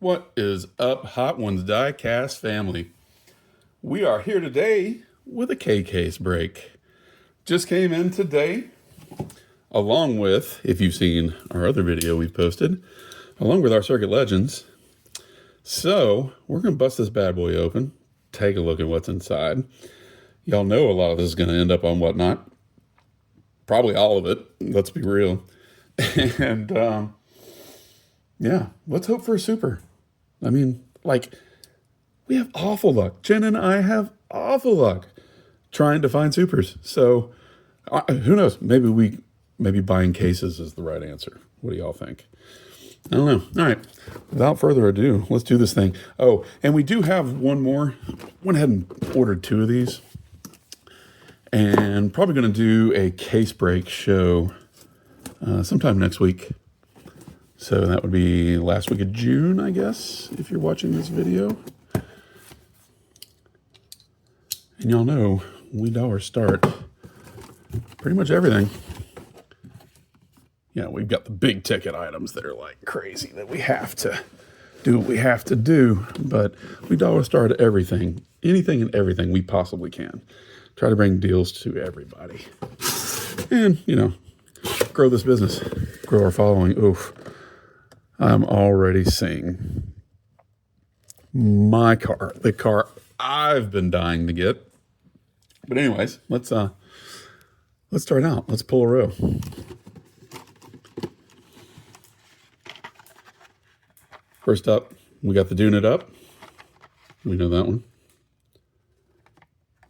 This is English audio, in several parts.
What is up, Hot Ones Diecast family? We are here today with a K-Case break. Just came in today, along with, if you've seen our other video we've posted, along with our Circuit Legends. So, we're going to bust this bad boy open, take a look at what's inside. Y'all know a lot of this is going to end up on Whatnot. Probably all of it, let's be real. And, yeah, let's hope for a super. I mean, we have awful luck. Jen and I have awful luck trying to find supers. So, who knows? Maybe buying cases is the right answer. What do y'all think? I don't know. All right. Without further ado, let's do this thing. Oh, and we do have one more. Went ahead and ordered 2 of these. And probably going to do a case break show sometime next week. So that would be last week of June, I guess, if you're watching this video. And y'all know, we dollar start pretty much everything. Yeah, we've got the big ticket items that are like crazy that we have to do what we have to do. But we dollar start everything, anything and everything we possibly can. Try to bring deals to everybody. And, grow this business, grow our following. Oof. I'm already seeing my car, the car I've been dying to get. But anyways, let's start out. Let's pull a row. First up, we got the Dune It Up. We know that one.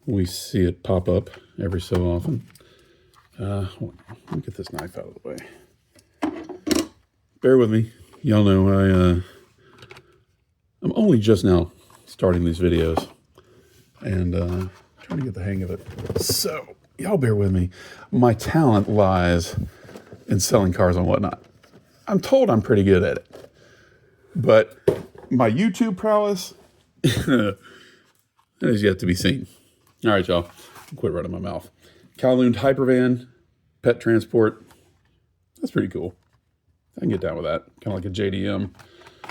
We see it pop up every so often. Let me get this knife out of the way. Bear with me. Y'all know I'm only just now starting these videos and trying to get the hang of it. So y'all bear with me. My talent lies in selling cars on Whatnot. I'm told I'm pretty good at it, but my YouTube prowess is yet to be seen. All right, y'all. I'll quit running my mouth. Kowloon Hypervan, pet transport. That's pretty cool. I can get down with that. Kind of like a JDM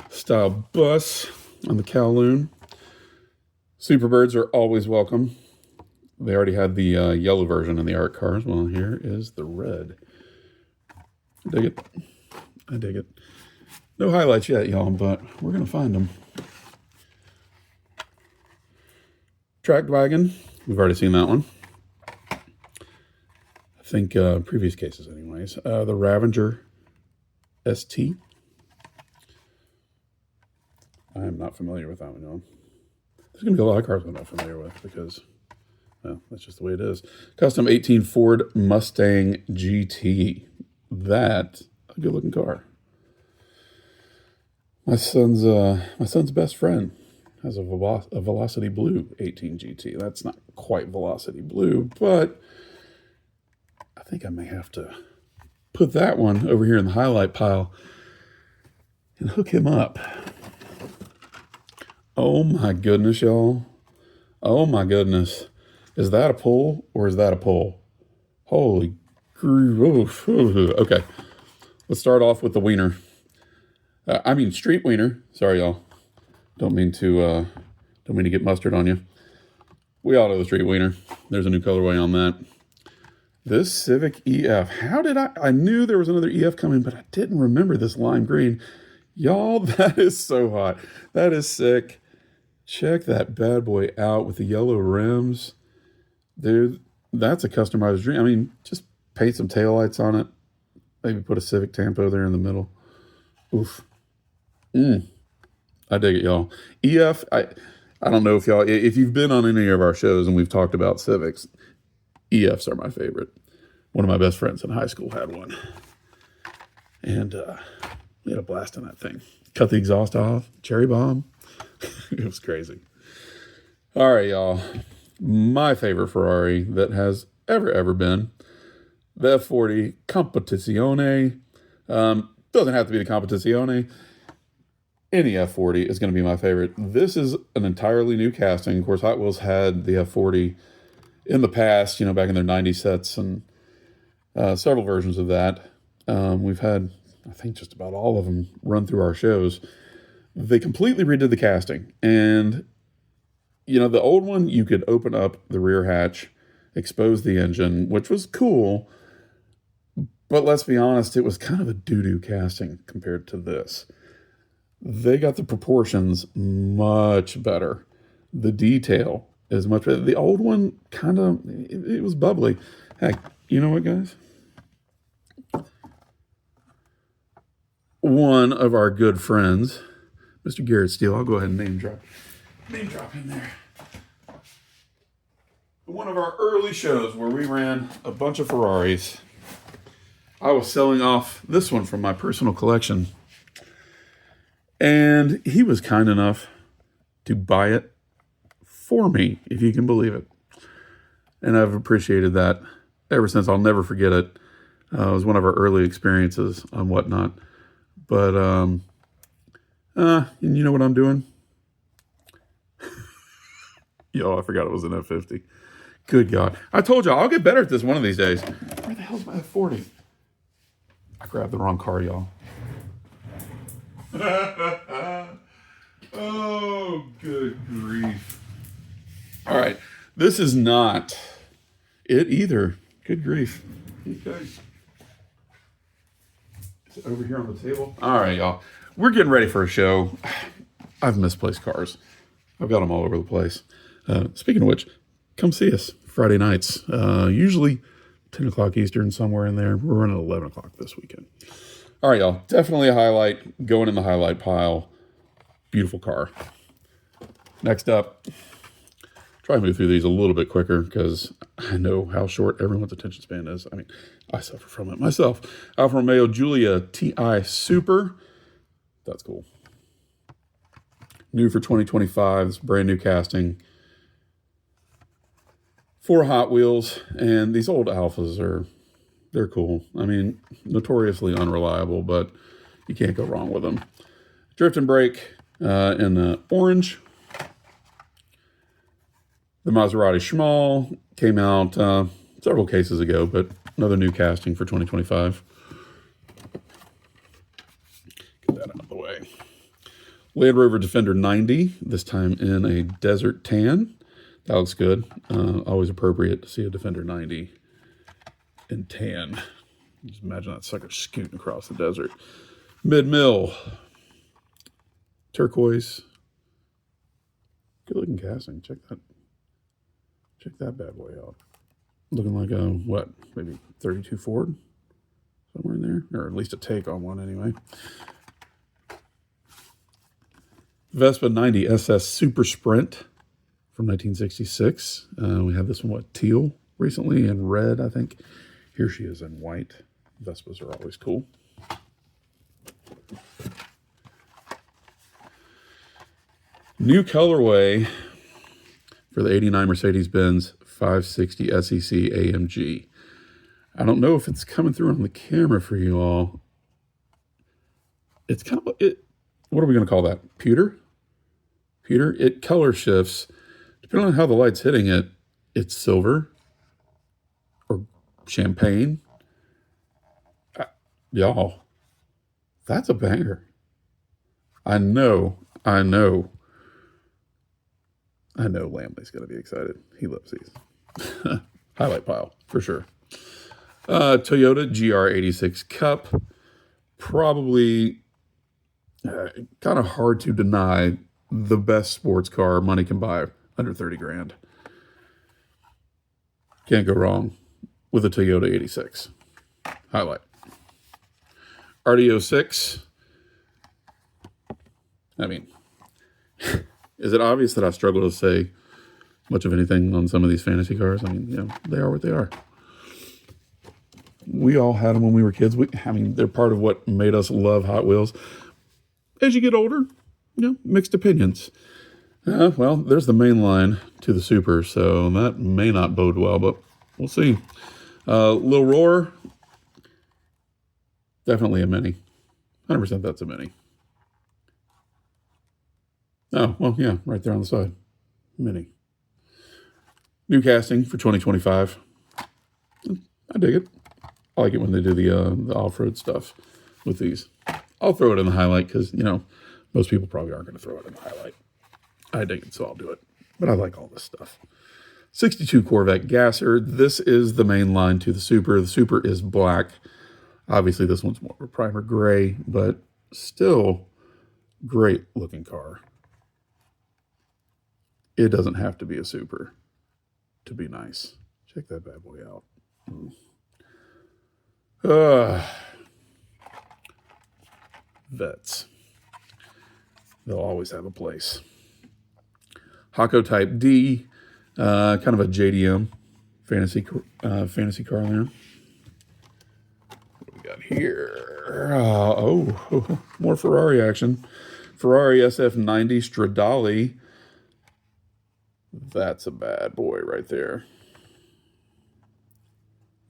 style bus on the Kowloon. Superbirds are always welcome. They already had the yellow version in the art cars. Well, here is the red. I dig it. I dig it. No highlights yet, y'all, but we're going to find them. Tracked wagon. We've already seen that one. I think previous cases anyways. The Ravager ST. I am not familiar with that one, y'all. There's going to be a lot of cars I'm not familiar with because, well, that's just the way it is. Custom 18 Ford Mustang GT. That's a good-looking car. My son's best friend has a Velocity Blue 18 GT. That's not quite Velocity Blue, but I think I may have to put that one over here in the highlight pile and hook him up. Oh my goodness, y'all. Oh my goodness. Is that a pull or is that a pull? Holy grief. Okay. Let's start off with the wiener. Street wiener. Sorry, y'all. Don't mean to get mustard on you. We all know the street wiener. There's a new colorway on that. This Civic EF. How did I knew there was another EF coming, but I didn't remember this lime green. Y'all, that is so hot. That is sick. Check that bad boy out with the yellow rims. Dude, that's a customized dream. I mean, just paint some taillights on it. Maybe put a Civic Tampo there in the middle. Oof. I dig it, y'all. EF, I don't know if you've been on any of our shows and we've talked about Civics, EFs are my favorite. One of my best friends in high school had one. And we had a blast on that thing. Cut the exhaust off, cherry bomb. It was crazy. All right, y'all. My favorite Ferrari that has ever been, the F40 Competizione. Doesn't have to be the Competizione. Any F40 is going to be my favorite. This is an entirely new casting. Of course, Hot Wheels had the F40 in the past, back in their 90 sets and several versions of that. We've had, I think, just about all of them run through our shows. They completely redid the casting. And, the old one, you could open up the rear hatch, expose the engine, which was cool. But let's be honest, it was kind of a doo-doo casting compared to this. They got the proportions much better. The detail is much better. The old one, kind of, it was bubbly. Heck, you know what, guys? One of our good friends, Mr. Garrett Steele, I'll go ahead and name drop in there. One of our early shows where we ran a bunch of Ferraris, I was selling off this one from my personal collection. And he was kind enough to buy it for me, if you can believe it. And I've appreciated that ever since. I'll never forget it. It was one of our early experiences on whatnot. But, and you know what I'm doing? Yo, I forgot it was an F50. Good God. I told you, I'll get better at this one of these days. Where the hell's my F40? I grabbed the wrong car, y'all. Oh, good grief. All right. This is not it either. Good grief. Okay. Is it over here on the table? All right, y'all. We're getting ready for a show. I've misplaced cars. I've got them all over the place. Speaking of which, come see us Friday nights. Usually 10 o'clock Eastern, somewhere in there. We're running at 11 o'clock this weekend. All right, y'all. Definitely a highlight. Going in the highlight pile. Beautiful car. Next up, try to move through these a little bit quicker because I know how short everyone's attention span is. I mean, I suffer from it myself. Alfa Romeo Giulia TI Super. That's cool. New for 2025. It's brand new casting. 4 Hot Wheels. And these old Alphas they're cool. I mean, notoriously unreliable, but you can't go wrong with them. Drift and Brake in orange. The Maserati Schmal came out several cases ago, but another new casting for 2025. Get that out of the way. Land Rover Defender 90, this time in a desert tan. That looks good. Always appropriate to see a Defender 90 in tan. Just imagine that sucker scooting across the desert. Mid-mill. Turquoise. Good looking casting. Check that bad boy out. Looking like a, maybe 32 Ford? Somewhere in there. Or at least a take on one anyway. Vespa 90 SS Super Sprint from 1966. We had this one, teal recently, and red, I think. Here she is in white. Vespas are always cool. New colorway for the 89 Mercedes-Benz 560 SEC AMG. I don't know if it's coming through on the camera for you all. It's kind of, what are we going to call that? Pewter? It color shifts. Depending on how the light's hitting it, it's silver or champagne. Y'all, that's a banger. I know. Lamley's going to be excited. He loves these. Highlight pile, for sure. Toyota GR86 Cup. Probably kind of hard to deny the best sports car money can buy under 30 grand. Can't go wrong with a Toyota 86. Highlight. RD06. I mean, is it obvious that I struggle to say much of anything on some of these fantasy cars? I mean, they are what they are. We all had them when we were kids. They're part of what made us love Hot Wheels. As you get older, mixed opinions. Well, there's the main line to the Super, so that may not bode well, but we'll see. Lil Roar, definitely a Mini. 100% that's a Mini. Oh, well, yeah, right there on the side. Mini. New casting for 2025. I dig it. I like it when they do the off-road stuff with these. I'll throw it in the highlight because, Most people probably aren't going to throw it in the highlight. I dig it, so I'll do it. But I like all this stuff. 62 Corvette Gasser. This is the main line to the Super. The Super is black. Obviously, this one's more of a primer gray, but still great looking car. It doesn't have to be a Super to be nice. Check that bad boy out. Vets. They'll always have a place. Hako Type D, kind of a JDM fantasy car there. What do we got here? More Ferrari action. Ferrari SF90 Stradale. That's a bad boy right there.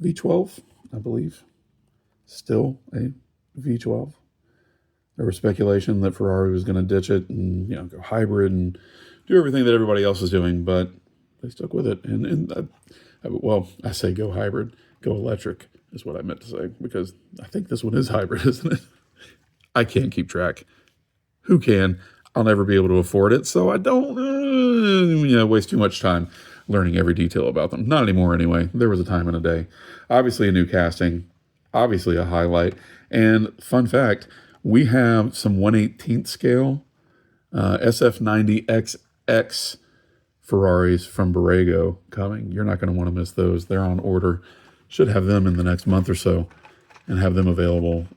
V12, I believe. Still a V12. There was speculation that Ferrari was going to ditch it and go hybrid and do everything that everybody else is doing, but they stuck with it. Well, I say go hybrid, go electric is what I meant to say, because I think this one is hybrid, isn't it? I can't keep track. Who can? I'll never be able to afford it, so I don't waste too much time learning every detail about them. Not anymore, anyway. There was a time in a day. Obviously, a new casting. Obviously, a highlight. And fun fact, we have some 1/18th scale SF90XX Ferraris from Borrego coming. You're not going to want to miss those. They're on order. Should have them in the next month or so and have them available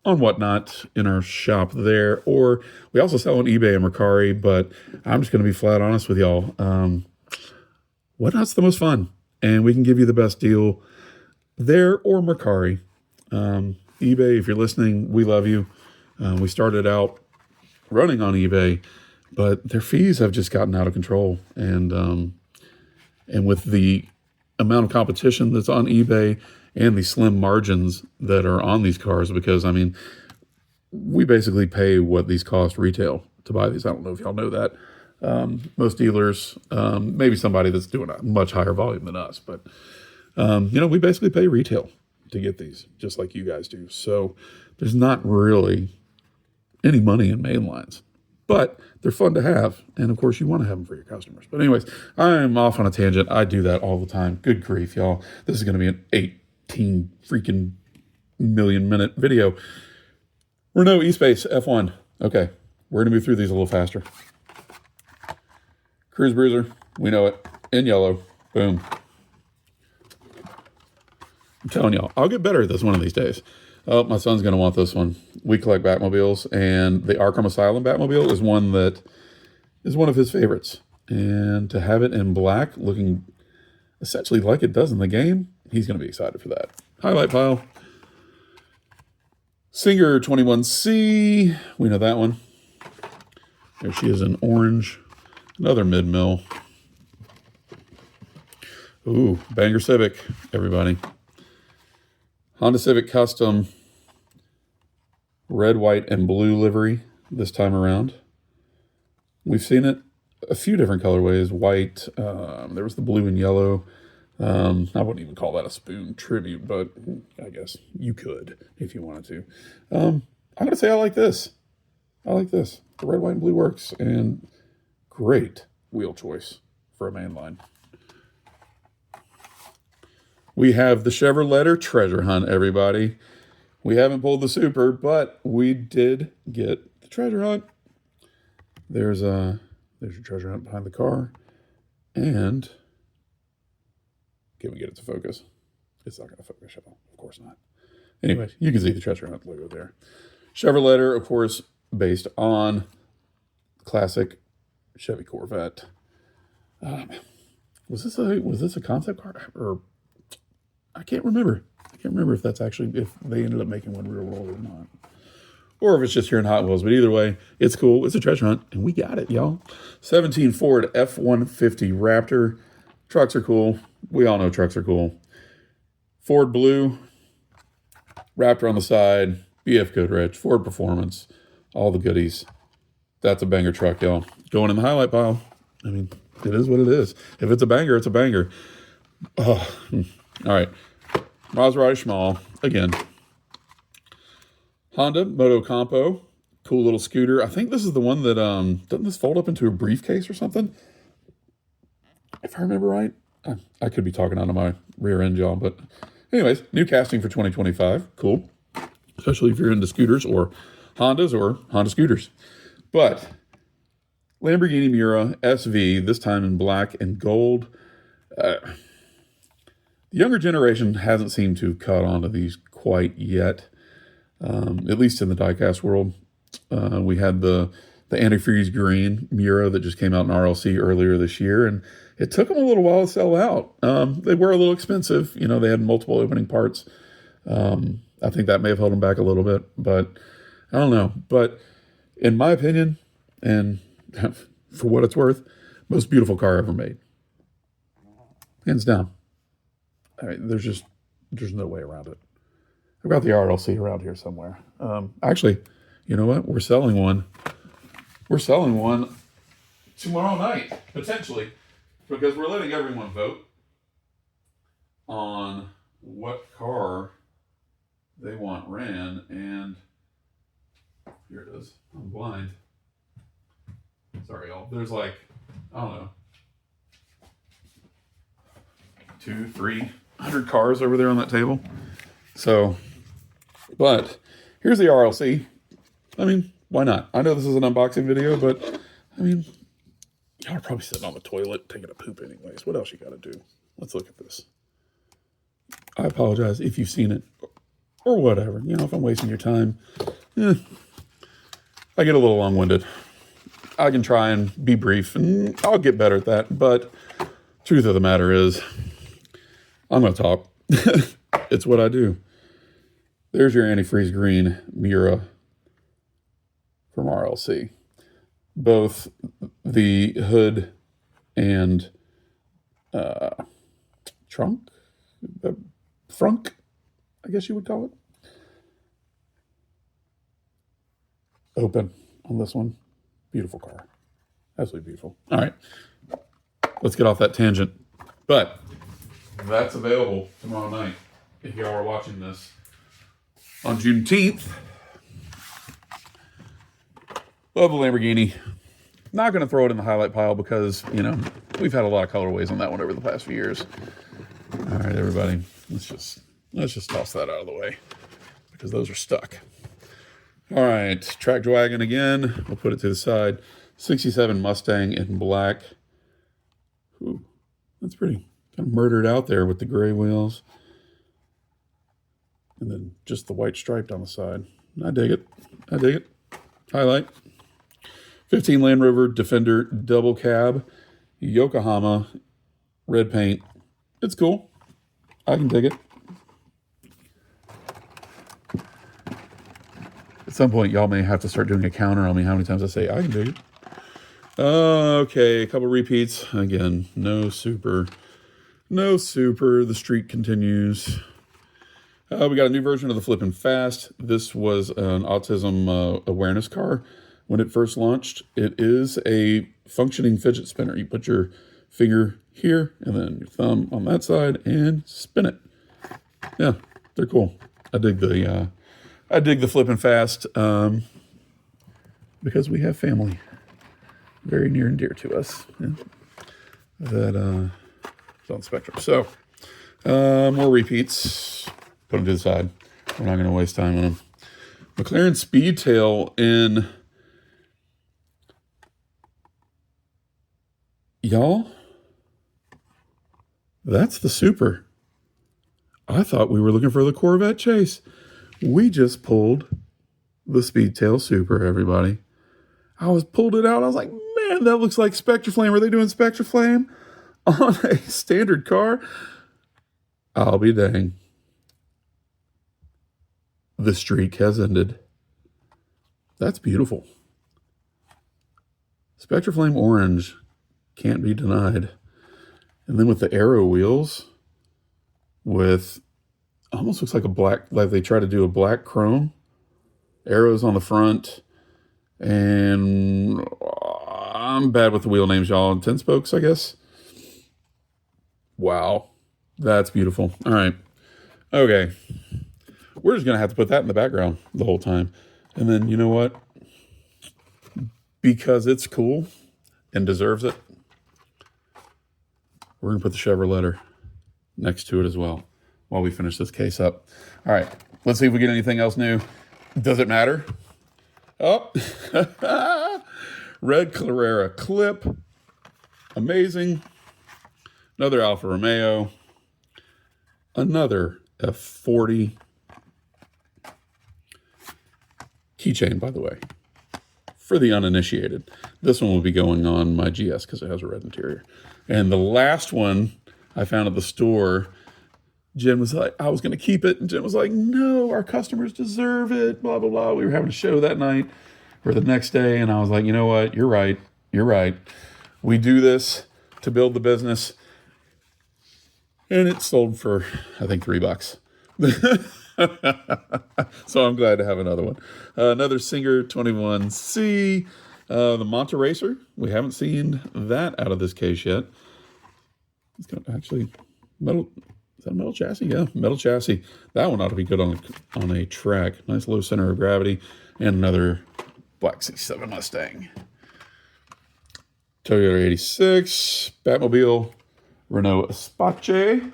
on Whatnot in our shop there. Or we also sell on eBay and Mercari, but I'm just going to be flat honest with y'all. Whatnot's the most fun, and we can give you the best deal there or Mercari. eBay, if you're listening, we love you. We started out running on eBay, but their fees have just gotten out of control. And with the amount of competition that's on eBay and the slim margins that are on these cars, because, I mean, we basically pay what these cost retail to buy these. I don't know if y'all know that. Most dealers, maybe somebody that's doing a much higher volume than us, but, we basically pay retail to get these, just like you guys do. So there's not really any money in main lines, but they're fun to have. And of course you want to have them for your customers. But anyways, I'm off on a tangent. I do that all the time. Good grief, y'all. This is going to be an 18 freaking million minute video. Renault eSpace F1. Okay. We're going to move through these a little faster. Cruise Bruiser. We know it. In yellow. Boom. I'm telling y'all, I'll get better at this one of these days. Oh, my son's going to want this one. We collect Batmobiles, and the Arkham Asylum Batmobile is one of his favorites. And to have it in black, looking essentially like it does in the game, he's going to be excited for that. Highlight pile. Singer 21C. We know that one. There she is in orange. Another mid-mill. Ooh, Banger Civic, everybody. Honda Civic Custom, red, white, and blue livery this time around. We've seen it a few different colorways. White, there was the blue and yellow. I wouldn't even call that a spoon tribute, but I guess you could if you wanted to. I'm going to say I like this. I like this. The red, white, and blue works, and great wheel choice for a mainline. We have the Chevrolet Treasure Hunt, everybody. We haven't pulled the Super, but we did get the Treasure Hunt. There's your Treasure Hunt behind the car. And can we get it to focus? It's not going to focus, y'all. Of course not. Anyway, you can see the Treasure Hunt logo there. Chevrolet, of course, based on classic Chevy Corvette. Was this a concept car, or I can't remember. I can't remember if they ended up making one real world or not, or if it's just here in Hot Wheels. But either way, it's cool. It's a treasure hunt, and we got it, y'all. 17 Ford F-150 Raptor. Trucks are cool. We all know trucks are cool. Ford Blue, Raptor on the side, BF Goodrich, Ford Performance, all the goodies. That's a banger truck, y'all. Going in the highlight pile. I mean, it is what it is. If it's a banger, it's a banger. Oh, all right. Maserati Schmall, again. Honda Moto Campo, Cool little scooter. I think this is the one that, doesn't this fold up into a briefcase or something? If I remember right. I could be talking out of my rear end, y'all. But anyways, new casting for 2025. Cool. Especially if you're into scooters or Hondas or Honda scooters. But Lamborghini Miura SV, this time in black and gold. The younger generation hasn't seemed to have caught on to these quite yet, at least in the diecast world. We had the antifreeze green Miura that just came out in RLC earlier this year, and it took them a little while to sell out. They were a little expensive. You know, they had multiple opening parts. I think that may have held them back a little bit, but I don't know. But in my opinion, and for what it's worth, most beautiful car ever made. Hands down. I mean, there's no way around it. I've got the RLC around here somewhere. Actually, you know what? We're selling one. We're selling one tomorrow night, potentially, because we're letting everyone vote on what car they want ran, and here it is. I'm blind. Sorry, y'all. There's like, I don't know, 200-300 cars over there on that table. So, but here's the RLC. I mean, why not? I know this is an unboxing video, but I mean, y'all are probably sitting on the toilet taking a poop anyways. What else you got to do? Let's look at this. I apologize if you've seen it or whatever. You know, if I'm wasting your time, I get a little long-winded. I can try and be brief, and I'll get better at that. But truth of the matter is, I'm going to talk. It's what I do. There's your antifreeze green Miura from RLC. Both the hood and trunk, frunk, I guess you would call it. Open on this one. Beautiful car. Absolutely beautiful. All right. Let's get off that tangent. But that's available tomorrow night if y'all are watching this on Juneteenth. Love the Lamborghini. Not going to throw it in the highlight pile because, you know, we've had a lot of colorways on that one over the past few years. All right, everybody. Let's just toss that out of the way because those are stuck. All right, Tracked Wagon again. We'll put it to the side. 67 Mustang in black. Ooh, that's pretty kind of murdered out there with the gray wheels. And then just the white stripe down the side. I dig it. I dig it. Highlight. 15 Land Rover Defender double cab. Yokohama red paint. It's cool. I can dig it. At some point, y'all may have to start doing a counter on me how many times I say I can dig it. Okay, a couple repeats. Again, no super. No super. The streak continues. We got a new version of the Flippin' Fast. This was an autism awareness car when it first launched. It is a functioning fidget spinner. You put your finger here and then your thumb on that side and spin it. Yeah, they're cool. I dig the Flippin' Fast because we have family very near and dear to us. Yeah, that is on the spectrum. So more repeats. Put them to the side. We're not going to waste time on them. McLaren Speedtail in... Y'all, that's the Super. I thought we were looking for the Corvette Chase. We just pulled the Speedtail Super, everybody. Pulled it out. I was like, man, that looks like Spectraflame. Are they doing Spectraflame on a standard car? I'll be dang. The streak has ended. That's beautiful. Spectraflame orange can't be denied. And then with the aero wheels, with almost looks like a black, like they try to do a black chrome. Arrows on the front. And I'm bad with the wheel names, y'all. 10 spokes, I guess. Wow. That's beautiful. All right. Okay. We're just going to have to put that in the background the whole time. And then, you know what? because it's cool and deserves it, we're going to put the Chevrolet next to it as well while we finish this case up. All right, let's see if we get anything else new. Does it matter? Oh, red Carrera clip. Amazing. Another Alfa Romeo. Another F40. Keychain, by the way, for the uninitiated. This one will be going on my GS because it has a red interior. And the last one I found at the store, Jim was like, I was going to keep it. And Jim was like, no, our customers deserve it, blah, blah, blah. We were having a show that night or the next day. And I was like, you know what? You're right. You're right. We do this to build the business. And it sold for, I think, $3. So I'm glad to have another one. Another Singer 21C. The Monte Racer. We haven't seen that out of this case yet. It's got actually metal. Is that a metal chassis? Yeah, metal chassis. That one ought to be good on a track. Nice low center of gravity. And another Black 67 Mustang. Toyota 86. Batmobile. Renault Espace.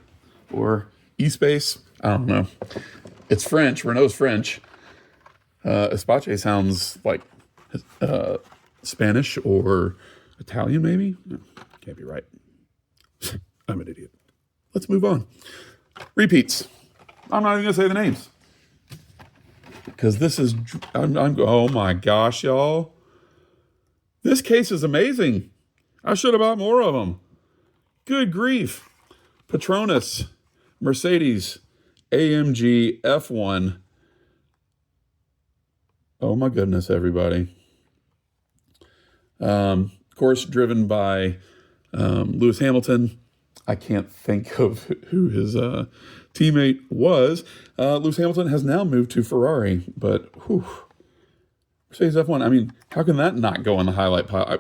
Or E-Space. I don't know. It's French. Renault's French. Espace sounds like Spanish or Italian, maybe? No, can't be right. I'm an idiot. Let's move on. Repeats. I'm not even going to say the names. Because this is... oh my gosh, y'all. This case is amazing. I should have bought more of them. Good grief. Petronas. Mercedes. AMG F1. Oh my goodness, everybody. Of course, driven by Lewis Hamilton. I can't think of who his teammate was. Lewis Hamilton has now moved to Ferrari, but whew, Mercedes F1. I mean, how can that not go on the highlight pile?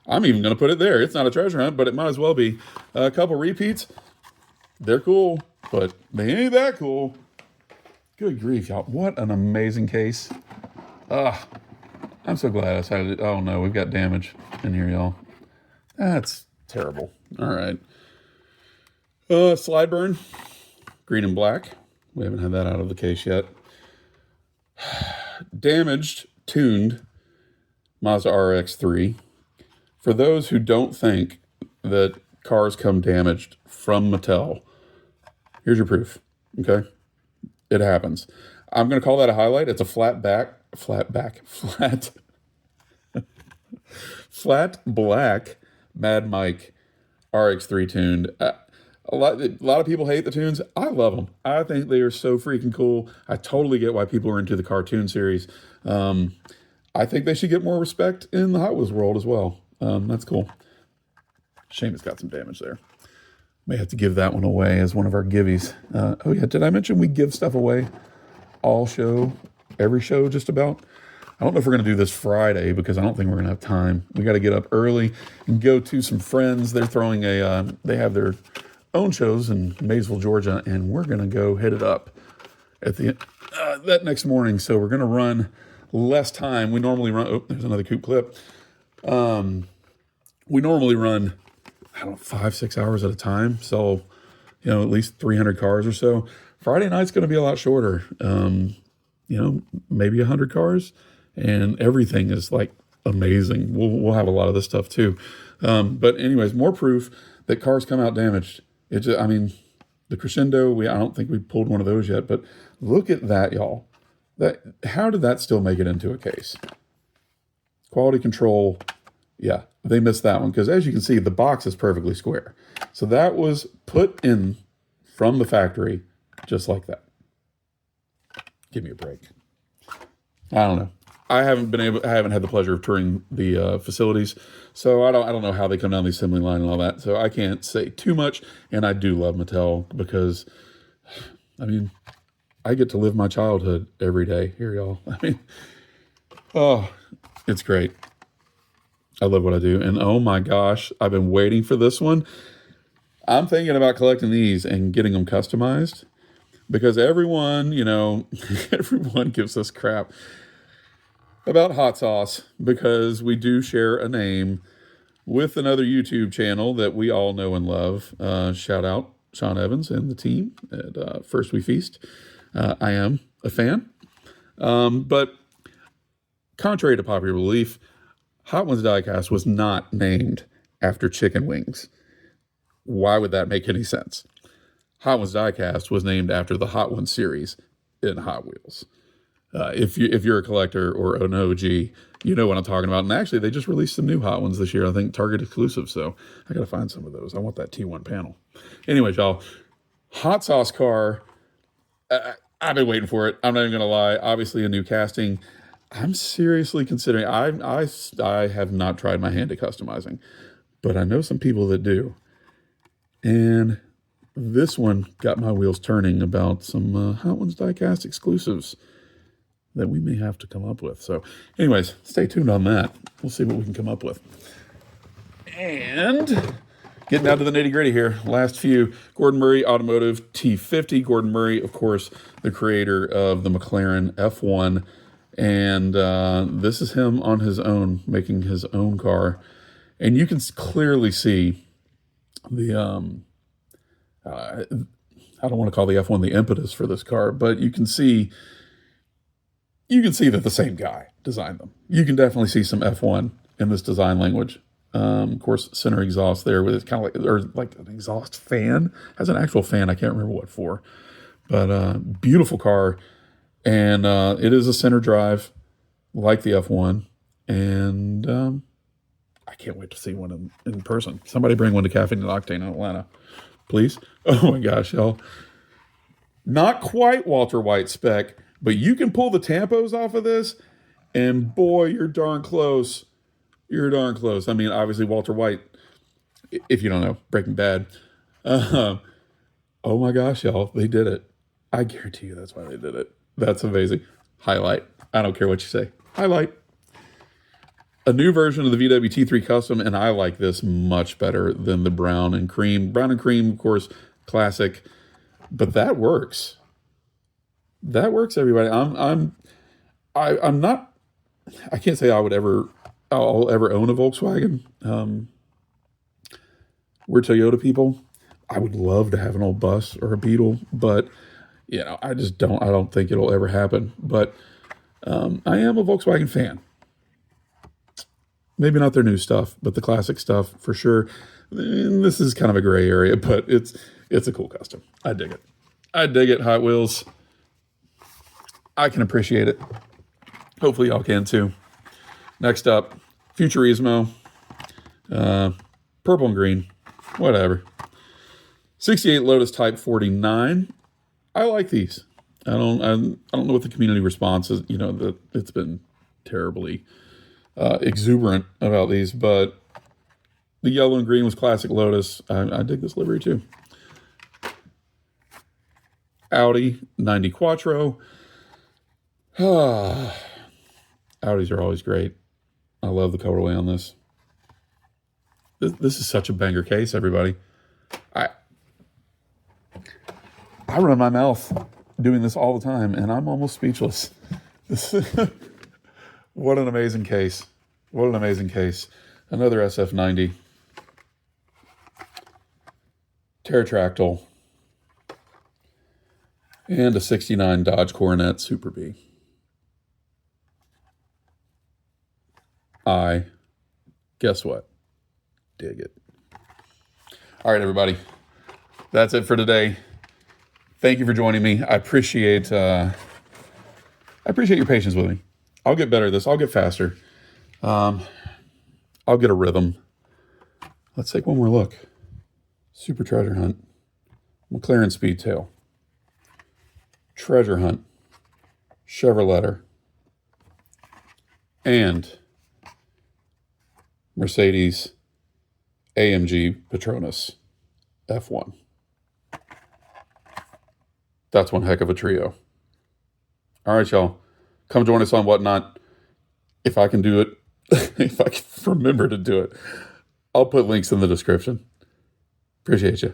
I'm even going to put it there. It's not a treasure hunt, but it might as well be. A couple repeats. They're cool, but they ain't that cool. Good grief, y'all. What an amazing case. I'm so glad I decided it. Oh, no, we've got damage in here, y'all. That's terrible. All right. Slide burn. Green and black. We haven't had that out of the case yet. Damaged, tuned Mazda RX-3. For those who don't think that cars come damaged from Mattel, here's your proof, okay? It happens. I'm going to call that a highlight. It's a flat black Mad Mike RX-3 tuned. A lot of people hate the tunes. I love them. I think they are so freaking cool. I totally get why people are into the cartoon series. I think they should get more respect in the Hot Wheels world as well. That's cool. Shame it's got some damage there. May have to give that one away as one of our givvies. Oh yeah, did I mention we give stuff away every show just about? I don't know if we're going to do this Friday because I don't think we're going to have time. We got to get up early and go to some friends. They're throwing they have their own shows in Maysville, Georgia, and we're going to go hit it up at the that next morning. So we're going to run less time. We normally run, oh, there's another coop clip. We normally run, 5-6 hours at a time. So, at least 300 cars or so. Friday night's going to be a lot shorter. Maybe 100 cars, and everything is like amazing. We'll have a lot of this stuff too. But anyways, more proof that cars come out damaged. The Crescendo, I don't think we pulled one of those yet, but look at that, y'all. How did that still make it into a case? Quality control, yeah, they missed that one because as you can see, the box is perfectly square. So that was put in from the factory just like that. Give me a break. I don't know. I haven't had the pleasure of touring the facilities, so I don't know how they come down the assembly line and all that. So I can't say too much. And I do love Mattel because, I get to live my childhood every day here, y'all. Oh, it's great. I love what I do. And oh my gosh, I've been waiting for this one. I'm thinking about collecting these and getting them customized because everyone, everyone gives us crap. about hot sauce because we do share a name with another YouTube channel that we all know and love. Shout out Sean Evans and the team at First We Feast. I am a fan. But contrary to popular belief, Hot Ones Diecast was not named after chicken wings. Why would that make any sense? Hot Ones Diecast was named after the Hot Ones series in Hot Wheels. If you're a collector or an OG, you know what I'm talking about. And actually, they just released some new Hot Ones this year. I think Target exclusive. So I got to find some of those. I want that T1 panel. Anyways, y'all, hot sauce car. I've been waiting for it. I'm not even gonna lie. Obviously, a new casting. I'm seriously considering. I have not tried my hand at customizing, but I know some people that do, and this one got my wheels turning about some Hot Ones Diecast exclusives that we may have to come up with. So, anyways, stay tuned on that. We'll see what we can come up with. And getting down to the nitty gritty here. Last few. Gordon Murray Automotive T50. Gordon Murray, of course, the creator of the McLaren F1. And this is him on his own, making his own car. And you can clearly see the, I don't want to call the F1 the impetus for this car, but you can see that the same guy designed them. You can definitely see some F1 in this design language. Of course, center exhaust there with kind of like an exhaust fan. Has an actual fan. I can't remember what for, but beautiful car, and it is a center drive like the F1, and I can't wait to see one in person. Somebody bring one to Cafe and Octane in Atlanta, please. Oh my gosh, y'all! Not quite Walter White spec, but you can pull the tampos off of this, and boy, you're darn close. You're darn close. I mean, obviously, Walter White, if you don't know, Breaking Bad. Oh my gosh, y'all, they did it. I guarantee you that's why they did it. That's amazing. Highlight. I don't care what you say. Highlight. A new version of the VW T3 Custom, and I like this much better than the brown and cream. Brown and cream, of course, classic, but that works. That works, everybody. I'm not. I can't say I'll ever own a Volkswagen. We're Toyota people. I would love to have an old bus or a Beetle, but I just don't. I don't think it'll ever happen. But I am a Volkswagen fan. Maybe not their new stuff, but the classic stuff for sure. And this is kind of a gray area, but it's a cool custom. I dig it. I dig it. Hot Wheels. I can appreciate it. Hopefully y'all can too. Next up, Futurismo, purple and green, whatever. 68 Lotus Type 49. I like these. I don't know what the community response is. That it's been terribly exuberant about these, but the yellow and green was classic Lotus. I dig this livery too. Audi 90 Quattro. Audis are always great. I love the colorway on this. This is such a banger case, everybody. I run my mouth doing this all the time, and I'm almost speechless. What an amazing case. What an amazing case. Another SF90. Pterotractyl. And a 69 Dodge Coronet Super B. Guess what? Dig it. All right, everybody. That's it for today. Thank you for joining me. I appreciate your patience with me. I'll get better at this. I'll get faster. I'll get a rhythm. Let's take one more look. Super Treasure Hunt. McLaren Speedtail. Treasure Hunt. Chevrolet. And Mercedes AMG Petronas F1. That's one heck of a trio. All right, y'all. Come join us on Whatnot. If I can do it, if I can remember to do it, I'll put links in the description. Appreciate you.